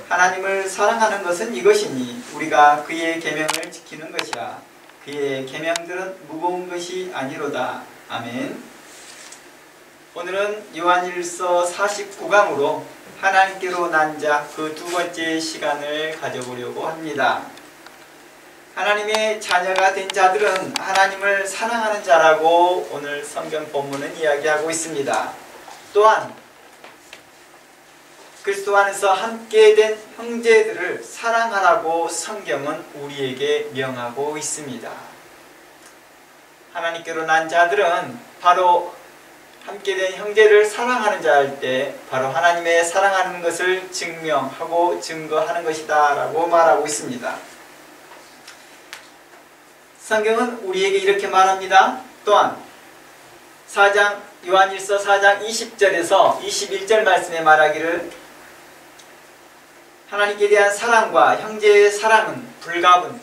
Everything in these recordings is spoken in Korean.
하나님을 사랑하는 것은 이것이니 우리가 그의 계명을 지키는 것이라. 그의 계명들은 무거운 것이 아니로다. 아멘. 오늘은 요한일서 49강으로 하나님께로 난 자 그 두 번째 시간을 가져보려고 합니다. 하나님의 자녀가 된 자들은 하나님을 사랑하는 자라고 오늘 성경 본문은 이야기하고 있습니다. 또한 그리스도 안에서 함께 된 형제들을 사랑하라고 성경은 우리에게 명하고 있습니다. 하나님께로 난 자들은 바로 함께 된 형제를 사랑하는 자일 때 바로 하나님의 사랑하는 것을 증명하고 증거하는 것이다 라고 말하고 있습니다. 성경은 우리에게 이렇게 말합니다. 또한 요한일서 4장 20절에서 21절 말씀에 말하기를 하나님께 대한 사랑과 형제의 사랑은 불가분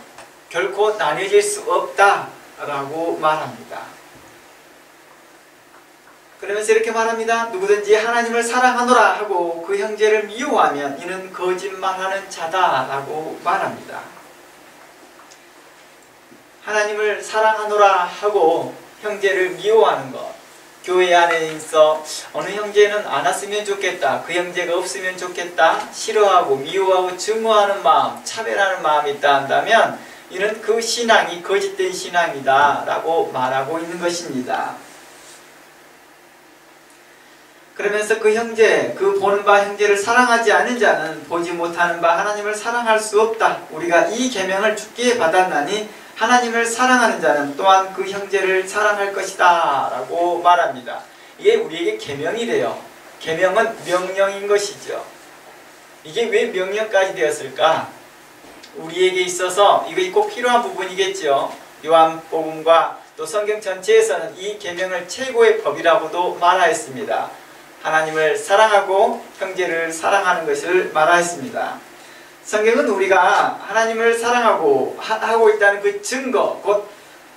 결코 나뉘어질 수 없다 라고 말합니다. 그러면서 이렇게 말합니다. 누구든지 하나님을 사랑하노라 하고 그 형제를 미워하면 이는 거짓말하는 자다 라고 말합니다. 하나님을 사랑하노라 하고 형제를 미워하는 것, 교회 안에 있어 어느 형제는 안 왔으면 좋겠다, 그 형제가 없으면 좋겠다, 싫어하고 미워하고 증오하는 마음, 차별하는 마음이 있다 한다면 이는 그 신앙이 거짓된 신앙이다 라고 말하고 있는 것입니다. 그러면서 그 형제, 그 보는 바 형제를 사랑하지 않은 자는 보지 못하는 바 하나님을 사랑할 수 없다. 우리가 이 계명을 주께 받았나니 하나님을 사랑하는 자는 또한 그 형제를 사랑할 것이다 라고 말합니다. 이게 우리에게 계명이래요. 계명은 명령인 것이죠. 이게 왜 명령까지 되었을까? 우리에게 있어서 이것이 꼭 필요한 부분이겠죠. 요한복음과 또 성경 전체에서는 이 계명을 최고의 법이라고도 말하였습니다. 하나님을 사랑하고 형제를 사랑하는 것을 말하였습니다. 성경은 우리가 하나님을 사랑하고 하고 있다는 그 증거, 곧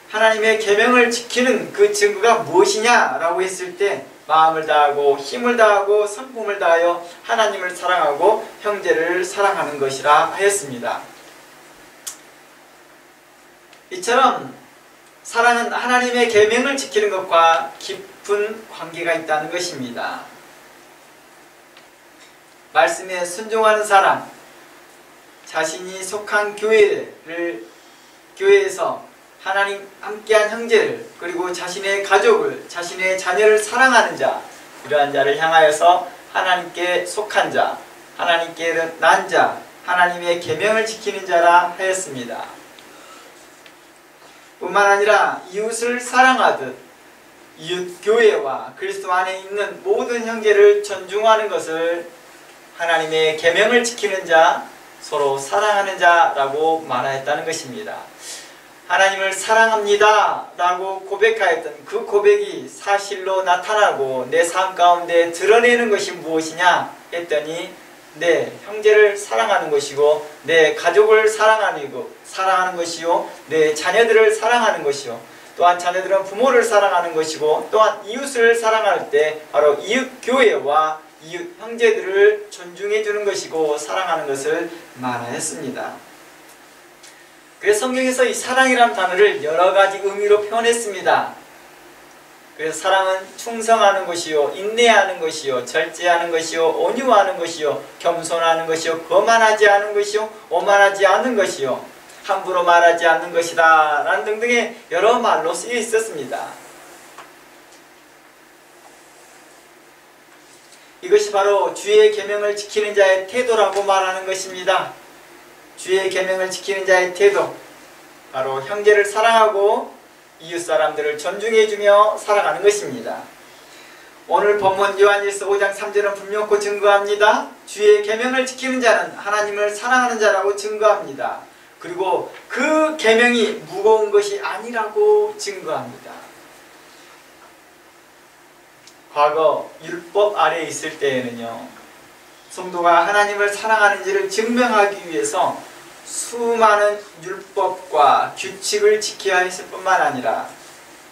하나님의 계명을 지키는 그 증거가 무엇이냐라고 했을 때 마음을 다하고 힘을 다하고 성품을 다하여 하나님을 사랑하고 형제를 사랑하는 것이라 하였습니다. 이처럼 사랑은 하나님의 계명을 지키는 것과 깊은 관계가 있다는 것입니다. 말씀에 순종하는 사람, 자신이 속한 교회에서 하나님 함께한 형제를 그리고 자신의 가족을, 자신의 자녀를 사랑하는 자, 이러한 자를 향하여서 하나님께 속한 자, 하나님께 난 자, 하나님의 계명을 지키는 자라 하였습니다. 뿐만 아니라 이웃을 사랑하듯 이웃 교회와 그리스도 안에 있는 모든 형제를 존중하는 것을 하나님의 계명을 지키는 자, 서로 사랑하는 자라고 말하였다는 것입니다. 하나님을 사랑합니다 라고 고백하였던 그 고백이 사실로 나타나고 내 삶 가운데 드러내는 것이 무엇이냐 했더니 내 형제를 사랑하는 것이고 내 가족을 사랑하는 것이요 내 자녀들을 사랑하는 것이요 또한 자녀들은 부모를 사랑하는 것이고 또한 이웃을 사랑할 때 바로 이웃 교회와 이웃 형제들을 존중해 주는 것이고 사랑하는 것을 말하였습니다. 그래서 성경에서 이 사랑이라는 단어를 여러 가지 의미로 표현했습니다. 그래서 사랑은 충성하는 것이요 인내하는 것이요 절제하는 것이요 온유하는 것이요 겸손하는 것이요 거만하지 않은 것이요 오만하지 않는 것이요 함부로 말하지 않는 것이다 라는 등등의 여러 말로 쓰여 있었습니다. 이것이 바로 주의 계명을 지키는 자의 태도라고 말하는 것입니다. 주의 계명을 지키는 자의 태도, 바로 형제를 사랑하고 이웃 사람들을 존중해주며 살아가는 것입니다. 오늘 본문 요한일서 5장 3절은 분명코 증거합니다. 주의 계명을 지키는 자는 하나님을 사랑하는 자라고 증거합니다. 그리고 그 계명이 무거운 것이 아니라고 증거합니다. 과거 율법 아래에 있을 때에는요, 성도가 하나님을 사랑하는지를 증명하기 위해서 수많은 율법과 규칙을 지켜야 했을 뿐만 아니라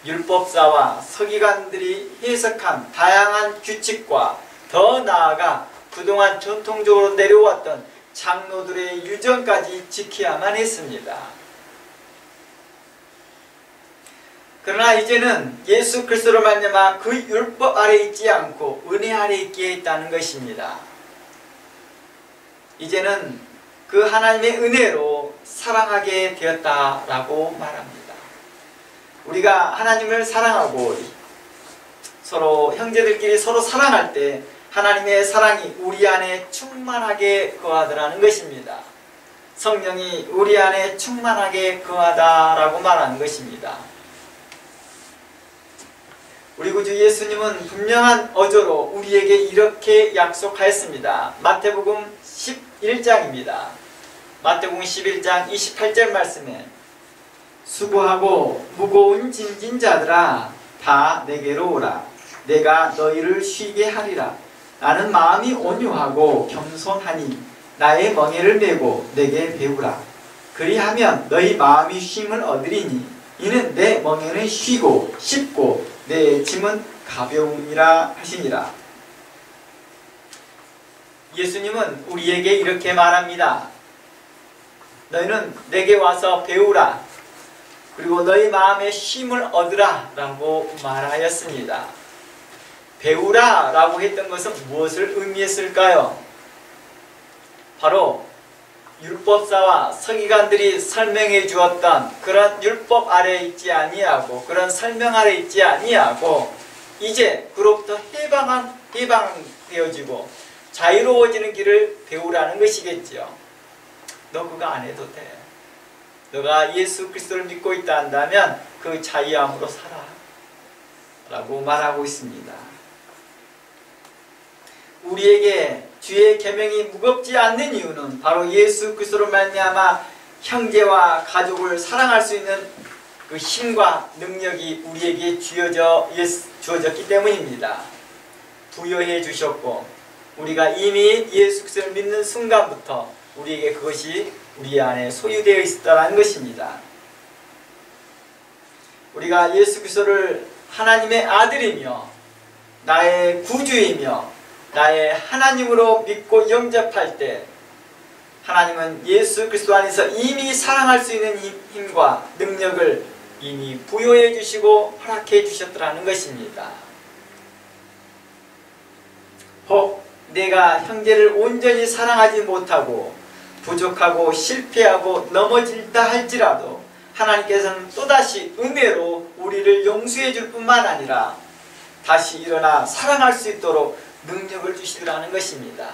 율법사와 서기관들이 해석한 다양한 규칙과 더 나아가 그동안 전통적으로 내려왔던 장로들의 유전까지 지켜야만 했습니다. 그러나 이제는 예수 그리스도로 말미암아 그 율법 아래 있지 않고 은혜 아래 있게 있다는 것입니다. 이제는 그 하나님의 은혜로 사랑하게 되었다라고 말합니다. 우리가 하나님을 사랑하고 서로 형제들끼리 서로 사랑할 때 하나님의 사랑이 우리 안에 충만하게 거하더라는 것입니다. 성령이 우리 안에 충만하게 거하다라고 말하는 것입니다. 우리 구주 예수님은 분명한 어조로 우리에게 이렇게 약속하였습니다. 마태복음 11장입니다. 마태복음 11장 28절 말씀에 수고하고 무거운 짐진 자들아 다 내게로 오라. 내가 너희를 쉬게 하리라. 나는 마음이 온유하고 겸손하니 나의 멍에를 메고 내게 배우라. 그리하면 너희 마음이 쉼을 얻으리니 이는 내 멍에는 쉬고 쉽고 내 짐은 가벼움이라 하시니라. 예수님은 우리에게 이렇게 말합니다. 너희는 내게 와서 배우라. 그리고 너희 마음에 쉼을 얻으라 라고 말하였습니다. 배우라 라고 했던 것은 무엇을 의미했을까요? 바로 율법사와 서기관들이 설명해 주었던 그런 율법 아래 있지 아니하고 그런 설명 아래 있지 아니하고 이제 그로부터 해방되어지고 자유로워지는 길을 배우라는 것이겠지요. 너 그거 안 해도 돼. 너가 예수 그리스도를 믿고 있다 한다면 그 자유함으로 살아 라고 말하고 있습니다. 우리에게 주의 계명이 무겁지 않는 이유는 바로 예수 그리스도로 말미암아 형제와 가족을 사랑할 수 있는 그 힘과 능력이 우리에게 주어졌기 때문입니다. 부여해 주셨고 우리가 이미 예수 그리스도를 믿는 순간부터 우리에게 그것이 우리 안에 소유되어 있었다는 것입니다. 우리가 예수 그리스도를 하나님의 아들이며 나의 구주이며 나의 하나님으로 믿고 영접할 때 하나님은 예수 그리스도 안에서 이미 사랑할 수 있는 힘과 능력을 이미 부여해 주시고 허락해 주셨더라는 것입니다. 혹 내가 형제를 온전히 사랑하지 못하고 부족하고 실패하고 넘어질다 할지라도 하나님께서는 또다시 은혜로 우리를 용서해 줄 뿐만 아니라 다시 일어나 사랑할 수 있도록 능력을 주시더라는 것입니다.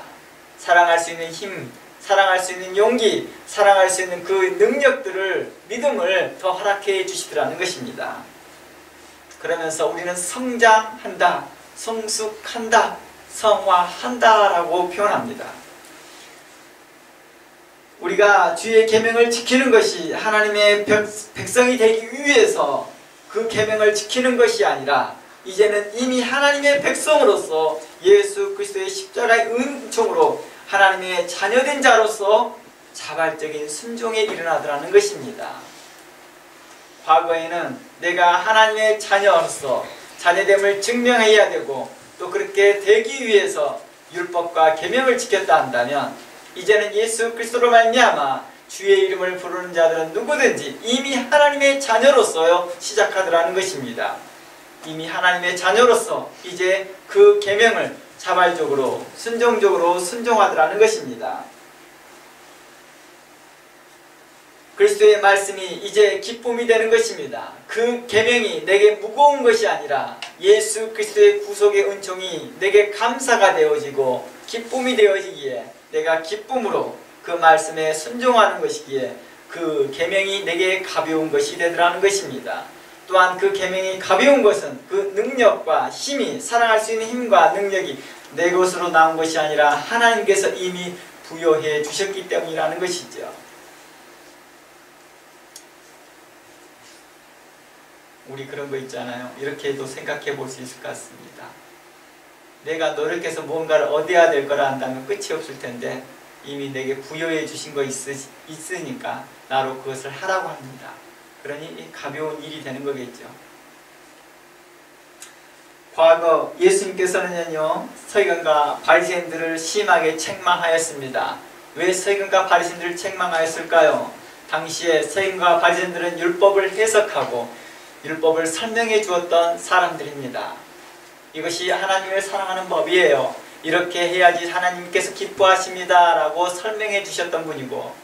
사랑할 수 있는 힘, 사랑할 수 있는 용기, 사랑할 수 있는 그 능력들을, 믿음을 더 허락해 주시더라는 것입니다. 그러면서 우리는 성장한다, 성숙한다, 성화한다 라고 표현합니다. 우리가 주의 계명을 지키는 것이 하나님의 백성이 되기 위해서 그 계명을 지키는 것이 아니라 이제는 이미 하나님의 백성으로서 예수 그리스도의 십자가의 은총으로 하나님의 자녀된 자로서 자발적인 순종에 일어나더라는 것입니다. 과거에는 내가 하나님의 자녀로서 자녀됨을 증명해야 되고 또 그렇게 되기 위해서 율법과 계명을 지켰다 한다면 이제는 예수 그리스도로 말미암아 주의 이름을 부르는 자들은 누구든지 이미 하나님의 자녀로서 시작하더라는 것입니다. 이미 하나님의 자녀로서 이제 그 계명을 자발적으로 순종적으로 순종하더라는 것입니다. 그리스도의 말씀이 이제 기쁨이 되는 것입니다. 그 계명이 내게 무거운 것이 아니라 예수 그리스도의 구속의 은총이 내게 감사가 되어지고 기쁨이 되어지기에 내가 기쁨으로 그 말씀에 순종하는 것이기에 그 계명이 내게 가벼운 것이 되더라는 것입니다. 또한 그 계명이 가벼운 것은 그 능력과 힘이, 사랑할 수 있는 힘과 능력이 내 것으로 나온 것이 아니라 하나님께서 이미 부여해 주셨기 때문이라는 것이죠. 우리 그런 거 있잖아요. 이렇게도 생각해 볼 수 있을 것 같습니다. 내가 노력해서 뭔가를 얻어야 될 거라 한다면 끝이 없을 텐데 이미 내게 부여해 주신 거 있으니까 나로 그것을 하라고 합니다. 그러니 가벼운 일이 되는 거겠죠. 과거 예수님께서는요 서기관과 바리새인들을 심하게 책망하였습니다. 왜 서기관과 바리새인들을 책망하였을까요? 당시에 서기관과 바리새인들은 율법을 해석하고 율법을 설명해 주었던 사람들입니다. 이것이 하나님을 사랑하는 법이에요. 이렇게 해야지 하나님께서 기뻐하십니다 라고 설명해 주셨던 분이고,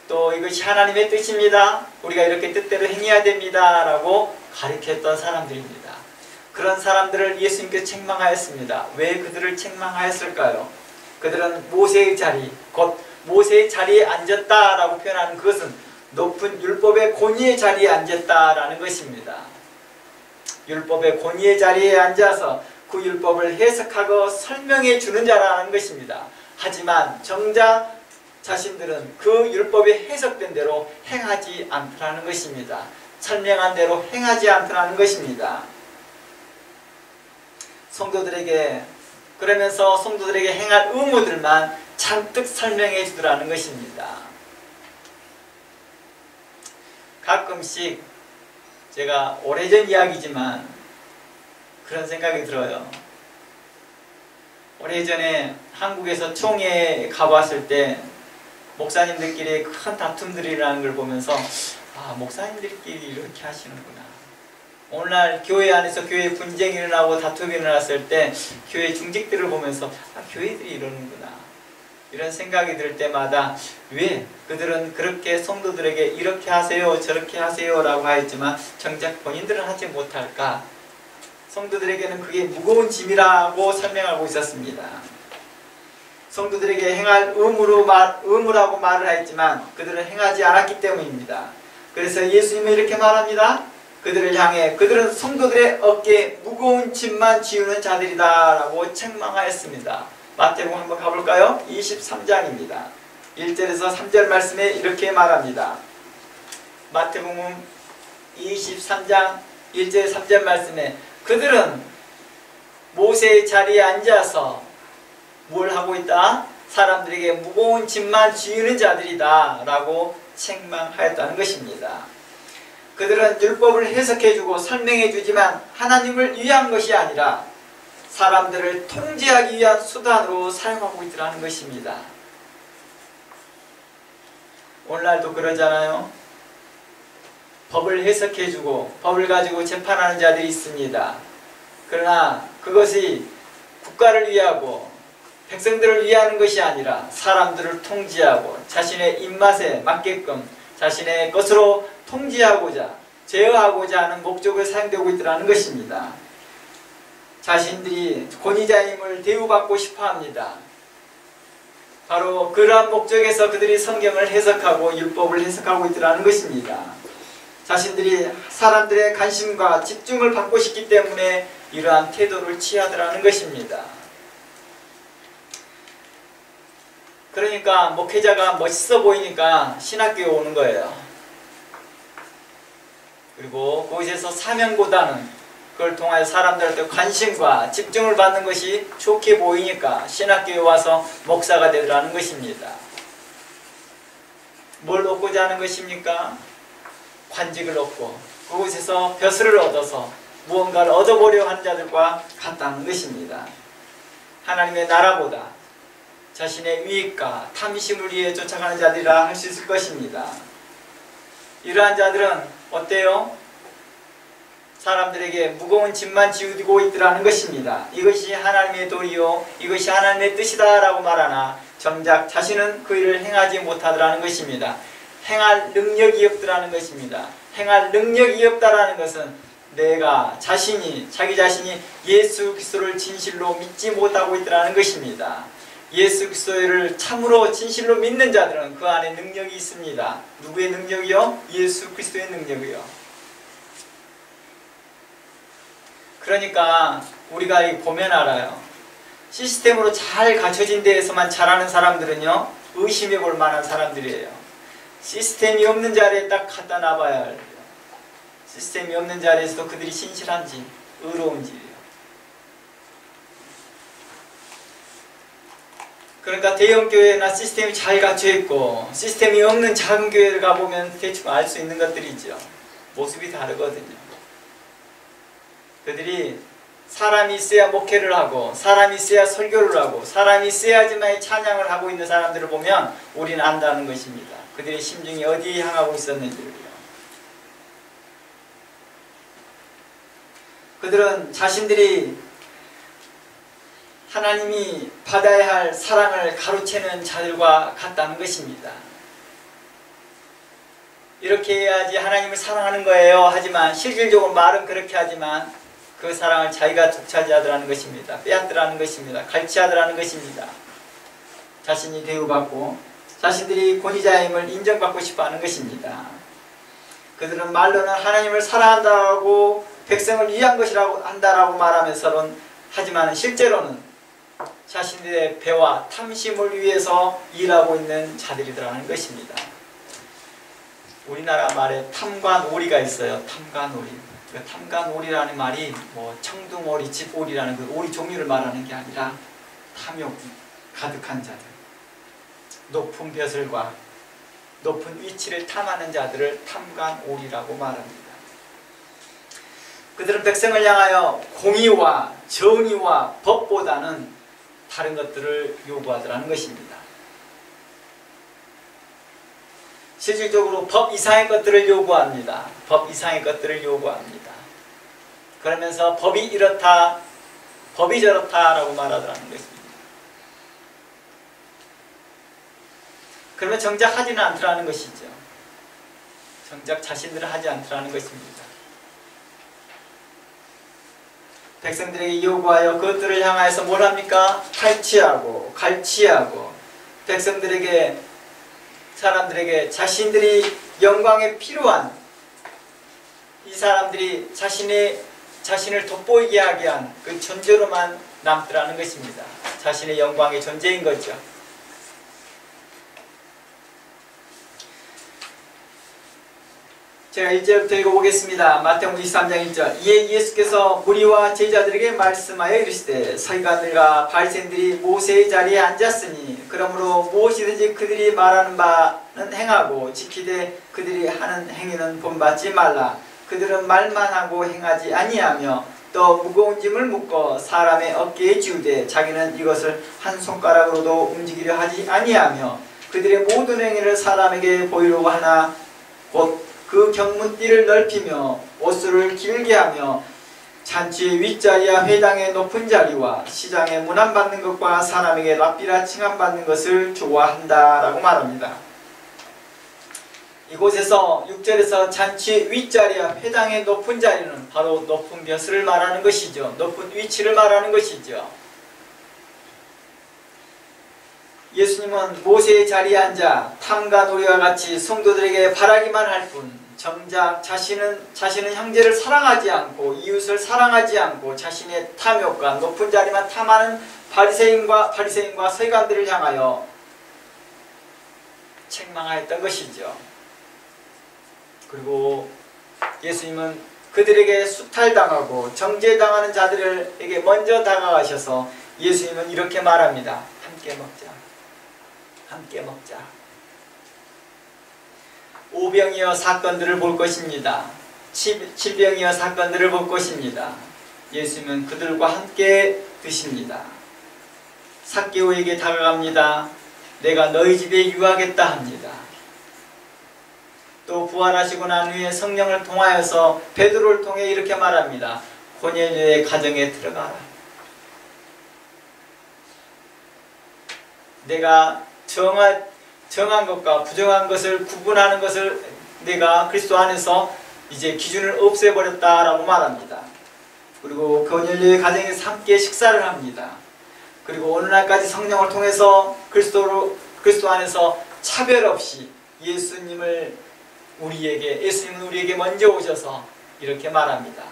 또 이것이 하나님의 뜻입니다, 우리가 이렇게 뜻대로 행해야 됩니다 라고 가르쳤던 사람들입니다. 그런 사람들을 예수님께서 책망하였습니다. 왜 그들을 책망하였을까요? 그들은 모세의 자리, 곧 모세의 자리에 앉았다라고 표현하는 그것은 높은 율법의 권위의 자리에 앉았다라는 것입니다. 율법의 권위의 자리에 앉아서 그 율법을 해석하고 설명해 주는 자라는 것입니다. 하지만 정작 자신들은 그 율법이 해석된 대로 행하지 않더라는 것입니다. 설명한 대로 행하지 않더라는 것입니다. 그러면서 성도들에게 행할 의무들만 잔뜩 설명해 주더라는 것입니다. 가끔씩 제가 오래전 이야기지만 그런 생각이 들어요. 오래전에 한국에서 총회에 가봤을 때 목사님들끼리 큰 다툼들이라는 걸 보면서 목사님들끼리 이렇게 하시는구나. 오늘날 교회 안에서 교회 분쟁이 일어나고 다툼이 일어났을 때 교회 중직들을 보면서 교회들이 이러는구나, 이런 생각이 들 때마다 왜 그들은 그렇게 성도들에게 이렇게 하세요 저렇게 하세요 라고 하였지만 정작 본인들은 하지 못할까? 성도들에게는 그게 무거운 짐이라고 설명하고 있었습니다. 성도들에게 행할 의무라고 말을 하였지만 그들은 행하지 않았기 때문입니다. 그래서 예수님은 이렇게 말합니다. 그들을 향해 그들은 성도들의 어깨에 무거운 짐만 지우는 자들이다 라고 책망하였습니다. 마태복음 한번 가볼까요? 23장입니다. 1절에서 3절 말씀에 이렇게 말합니다. 마태복음 23장 1절 3절 말씀에 그들은 모세의 자리에 앉아서 뭘 하고 있다? 사람들에게 무거운 짐만 지우는 자들이다 라고 책망하였다는 것입니다. 그들은 율법을 해석해주고 설명해주지만 하나님을 위한 것이 아니라 사람들을 통제하기 위한 수단으로 사용하고 있더라는 것입니다. 오늘날도 그러잖아요. 법을 해석해주고 법을 가지고 재판하는 자들이 있습니다. 그러나 그것이 국가를 위하고 백성들을 위하는 것이 아니라 사람들을 통제하고 자신의 입맛에 맞게끔 자신의 것으로 통제하고자 제어하고자 하는 목적을 사용되고 있더라는 것입니다. 자신들이 권위자임을 대우받고 싶어합니다. 바로 그러한 목적에서 그들이 성경을 해석하고 율법을 해석하고 있더라는 것입니다. 자신들이 사람들의 관심과 집중을 받고 싶기 때문에 이러한 태도를 취하더라는 것입니다. 그러니까 목회자가 멋있어 보이니까 신학교에 오는 거예요. 그리고 거기서 사명보다는 그걸 통하여 사람들한테 관심과 집중을 받는 것이 좋게 보이니까 신학교에 와서 목사가 되더라는 것입니다. 뭘 얻고자 하는 것입니까? 관직을 얻고 그곳에서 벼슬을 얻어서 무언가를 얻어보려 하는 자들과 같다는 것입니다. 하나님의 나라보다 자신의 유익과 탐심을 위해 쫓아가는 자들이라 할 수 있을 것입니다. 이러한 자들은 어때요? 사람들에게 무거운 짐만 지우고 있더라는 것입니다. 이것이 하나님의 도리요 이것이 하나님의 뜻이다 라고 말하나 정작 자신은 그 일을 행하지 못하더라는 것입니다. 행할 능력이 없더라는 것입니다. 행할 능력이 없다라는 것은 내가 자기 자신이 예수 그리스도를 진실로 믿지 못하고 있더라는 것입니다. 예수 그리스도를 참으로 진실로 믿는 자들은 그 안에 능력이 있습니다. 누구의 능력이요? 예수 그리스도의 능력이요. 그러니까 우리가 보면 알아요. 시스템으로 잘 갖춰진 데에서만 잘하는 사람들은요 의심해 볼 만한 사람들이에요. 시스템이 없는 자리에 딱 갖다 놔봐야 해요. 시스템이 없는 자리에서도 그들이 신실한지 의로운지요. 그러니까 대형교회나 시스템이 잘 갖춰있고 시스템이 없는 작은 교회를 가보면 대충 알 수 있는 것들이죠. 모습이 다르거든요. 그들이 사람이 있어야 목회를 하고 사람이 있어야 설교를 하고 사람이 있어야지만 찬양을 하고 있는 사람들을 보면 우리는 안다는 것입니다. 그들의 심중이 어디에 향하고 있었는지를요. 그들은 자신들이 하나님이 받아야 할 사랑을 가로채는 자들과 같다는 것입니다. 이렇게 해야지 하나님을 사랑하는 거예요. 하지만 실질적으로 말은 그렇게 하지만 그 사랑을 자기가 독차지하더라는 것입니다. 빼앗더라는 것입니다. 갈취하더라는 것입니다. 자신이 대우받고 자신들이 권위자임을 인정받고 싶어하는 것입니다. 그들은 말로는 하나님을 사랑한다고 백성을 위한 것이라고 한다라고 말하면서는 하지만 실제로는 자신들의 배와 탐심을 위해서 일하고 있는 자들이더라는 것입니다. 우리나라 말에 탐관오리가 있어요. 탐관오리. 그 탐관오리라는 말이 청둥오리, 집오리라는 그 오리 종류를 말하는 게 아니라 탐욕 가득한 자들, 높은 벼슬과 높은 위치를 탐하는 자들을 탐관오리라고 말합니다. 그들은 백성을 향하여 공의와 정의와 법보다는 다른 것들을 요구하더라는 것입니다. 실질적으로 법 이상의 것들을 요구합니다. 법 이상의 것들을 요구합니다. 그러면서 법이 이렇다, 법이 저렇다라고 말하더라는 것입니다. 그러면 정작 하지는 않더라는 것이죠. 정작 자신들은 하지 않더라는 것입니다. 백성들에게 요구하여 그것들을 향하여서 뭘 합니까? 탈취하고 갈취하고 백성들에게 사람들에게 자신들이 영광에 필요한 이 사람들이 자신을 돋보이게 하게 한 그 존재로만 남더라는 것입니다. 자신의 영광의 존재인 거죠. 제가 1절부터 읽어보겠습니다. 마태복음 23장 1절. 이에 예수께서 무리와 제자들에게 말씀하여 이르시되 서기관들과 바리새인들이 모세의 자리에 앉았으니 그러므로 무엇이든지 그들이 말하는 바는 행하고 지키되 그들이 하는 행위는 본받지 말라. 그들은 말만 하고 행하지 아니하며 또 무거운 짐을 묶어 사람의 어깨에 지우되 자기는 이것을 한 손가락으로도 움직이려 하지 아니하며 그들의 모든 행위를 사람에게 보이려고 하나 곧 그 경문띠를 넓히며 옷수를 길게 하며 잔치의 윗자리와 회당의 높은 자리와 시장에 문안받는 것과 사람에게 랍비라 칭함받는 것을 좋아한다라고 말합니다. 이곳에서 6절에서 잔치의 윗자리와 회당의 높은 자리는 바로 높은 벼슬을 말하는 것이죠. 높은 위치를 말하는 것이죠. 예수님은 모세의 자리에 앉아 탐과 노리와 같이 성도들에게 바라기만 할 뿐 정작 자신은 형제를 사랑하지 않고 이웃을 사랑하지 않고 자신의 탐욕과 높은 자리만 탐하는 바리새인과 서기관들을 향하여 책망하였던 것이죠. 그리고 예수님은 그들에게 수탈당하고 정죄당하는 자들에게 먼저 다가가셔서 예수님은 이렇게 말합니다. 함께 먹자. 함께 먹자. 오병이어 사건들을 볼 것입니다. 칠병이어 사건들을 볼 것입니다. 예수님은 그들과 함께 드십니다. 삭개오에게 다가갑니다. 내가 너희 집에 유하겠다 합니다. 또 부활하시고 난 후에 성령을 통하여서 베드로를 통해 이렇게 말합니다. 고넬료의 가정에 들어가라. 내가 정한 것과 부정한 것을 구분하는 것을 내가 그리스도 안에서 이제 기준을 없애버렸다라고 말합니다. 그리고 고넬료의 가정에서 함께 식사를 합니다. 그리고 오늘날까지 성령을 통해서 그리스도 안에서 차별 없이 예수님은 우리에게 먼저 오셔서 이렇게 말합니다.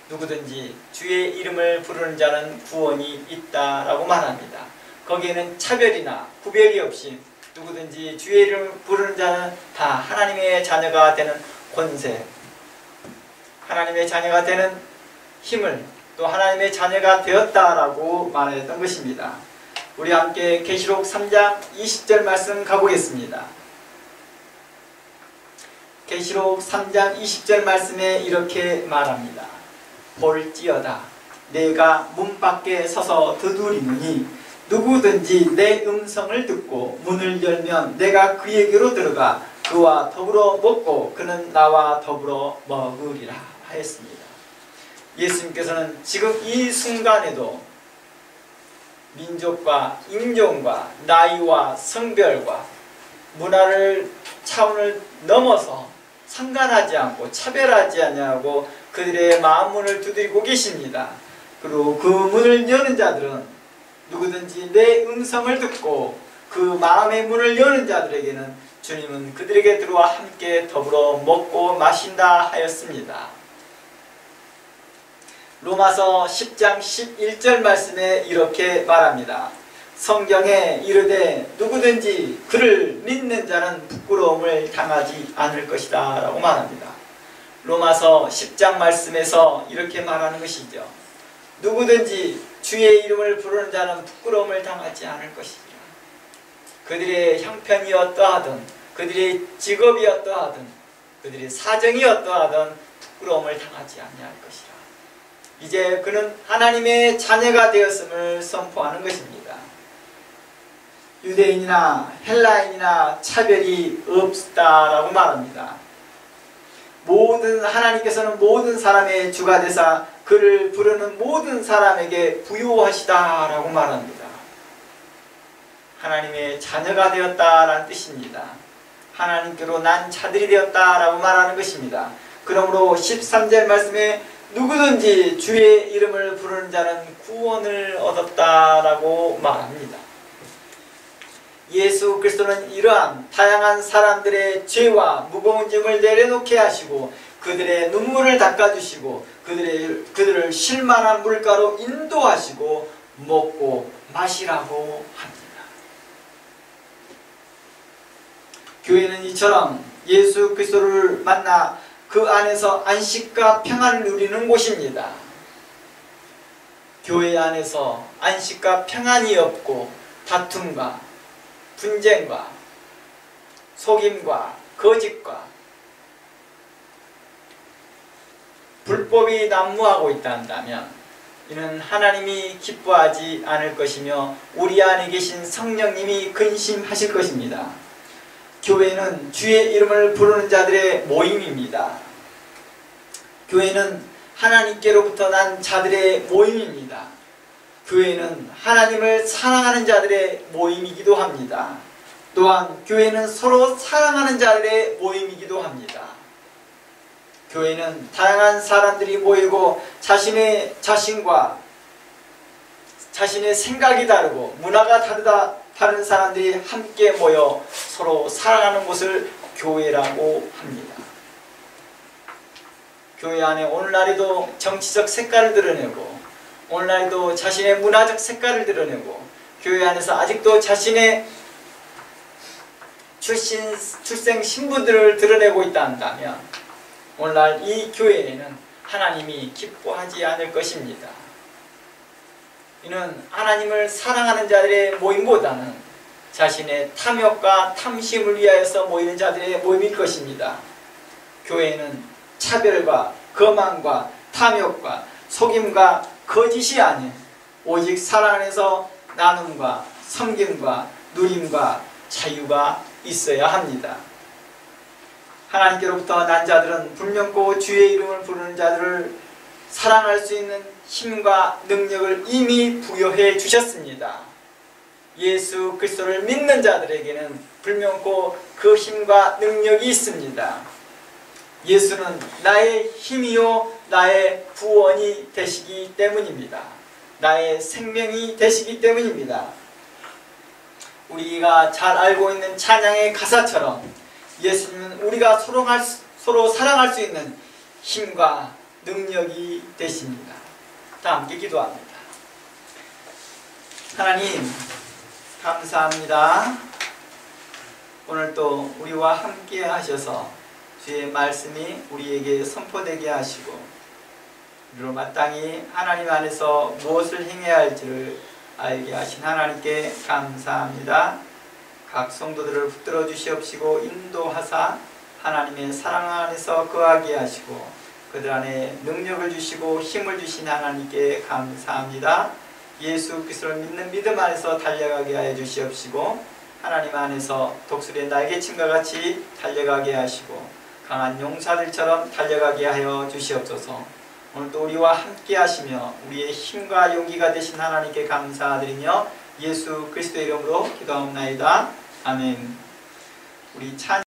누구든지 주의 이름을 부르는 자는 구원이 있다라고 말합니다. 거기에는 차별이나 구별이 없이 누구든지 주의 이름을 부르는 자는 다 하나님의 자녀가 되는 권세, 하나님의 자녀가 되는 힘을 또 하나님의 자녀가 되었다라고 말했던 것입니다. 우리 함께 계시록 3장 20절 말씀 가보겠습니다. 계시록 3장 20절 말씀에 이렇게 말합니다. 볼지어다 내가 문 밖에 서서 두드리노니 누구든지 내 음성을 듣고 문을 열면 내가 그에게로 들어가 그와 더불어 먹고 그는 나와 더불어 먹으리라 하였습니다. 예수님께서는 지금 이 순간에도 민족과 인종과 나이와 성별과 문화를 차원을 넘어서 상관하지 않고 차별하지 않냐고 그들의 마음 문을 두드리고 계십니다. 그리고 그 문을 여는 자들은 누구든지 내 음성을 듣고 그 마음의 문을 여는 자들에게는 주님은 그들에게 들어와 함께 더불어 먹고 마신다 하였습니다. 로마서 10장 11절 말씀에 이렇게 말합니다. 성경에 이르되 누구든지 그를 믿는 자는 부끄러움을 당하지 않을 것이다 라고 말합니다. 로마서 10장 말씀에서 이렇게 말하는 것이죠. 누구든지 주의 이름을 부르는 자는 부끄러움을 당하지 않을 것이라. 그들의 형편이 어떠하든 그들의 직업이 어떠하든 그들의 사정이 어떠하든 부끄러움을 당하지 아니할 것이라. 이제 그는 하나님의 자녀가 되었음을 선포하는 것입니다. 유대인이나 헬라인이나 차별이 없다라고 말합니다. 하나님께서는 모든 사람의 주가 되사 그를 부르는 모든 사람에게 부요하시다라고 말합니다. 하나님의 자녀가 되었다라는 뜻입니다. 하나님께로 난 자들이 되었다라고 말하는 것입니다. 그러므로 13절 말씀에 누구든지 주의 이름을 부르는 자는 구원을 얻었다라고 말합니다. 예수 그리스도는 이러한 다양한 사람들의 죄와 무거운 짐을 내려놓게 하시고 그들의 눈물을 닦아주시고 그들을 쉴만한 물가로 인도하시고 먹고 마시라고 합니다. 교회는 이처럼 예수 그리스도를 만나 그 안에서 안식과 평안을 누리는 곳입니다. 교회 안에서 안식과 평안이 없고 다툼과 분쟁과 속임과 거짓과 불법이 난무하고 있다면 이는 하나님이 기뻐하지 않을 것이며 우리 안에 계신 성령님이 근심하실 것입니다. 교회는 주의 이름을 부르는 자들의 모임입니다. 교회는 하나님께로부터 난 자들의 모임입니다. 교회는 하나님을 사랑하는 자들의 모임이기도 합니다. 또한 교회는 서로 사랑하는 자들의 모임이기도 합니다. 교회는 다양한 사람들이 모이고 자신과 자신의 생각이 다르고 문화가 다른 사람들이 함께 모여 서로 사랑하는 곳을 교회라고 합니다. 교회 안에 오늘날에도 정치적 색깔을 드러내고 오늘날에도 자신의 문화적 색깔을 드러내고 교회 안에서 아직도 자신의 출생 신분들을 드러내고 있다 한다면 오늘날 이 교회에는 하나님이 기뻐하지 않을 것입니다. 이는 하나님을 사랑하는 자들의 모임보다는 자신의 탐욕과 탐심을 위하여서 모이는 자들의 모임일 것입니다. 교회는 차별과 거만과 탐욕과 속임과 거짓이 아닌 오직 사랑 안에서 나눔과 섬김과 누림과 자유가 있어야 합니다. 하나님께로부터 난 자들은 불명고 주의 이름을 부르는 자들을 사랑할 수 있는 힘과 능력을 이미 부여해 주셨습니다. 예수 그리스도를 믿는 자들에게는 불명고 그 힘과 능력이 있습니다. 예수는 나의 힘이요 나의 구원이 되시기 때문입니다. 나의 생명이 되시기 때문입니다. 우리가 잘 알고 있는 찬양의 가사처럼 예수님은 우리가 서로 사랑할 수 있는 힘과 능력이 되십니다. 다 함께 기도합니다. 하나님 감사합니다. 오늘 또 우리와 함께 하셔서 주의 말씀이 우리에게 선포되게 하시고 우리로 마땅히 하나님 안에서 무엇을 행해야 할지를 알게 하신 하나님께 감사합니다. 각 성도들을 붙들어 주시옵시고 인도하사 하나님의 사랑 안에서 거하게 하시고 그들 안에 능력을 주시고 힘을 주신 하나님께 감사합니다. 예수 그리스도를 믿는 믿음 안에서 달려가게 하여 주시옵시고 하나님 안에서 독수리의 날개침과 같이 달려가게 하시고 강한 용사들처럼 달려가게 하여 주시옵소서. 오늘도 우리와 함께 하시며 우리의 힘과 용기가 되신 하나님께 감사드리며 예수 그리스도의 이름으로 기도하옵나이다. 아멘. 우리 찬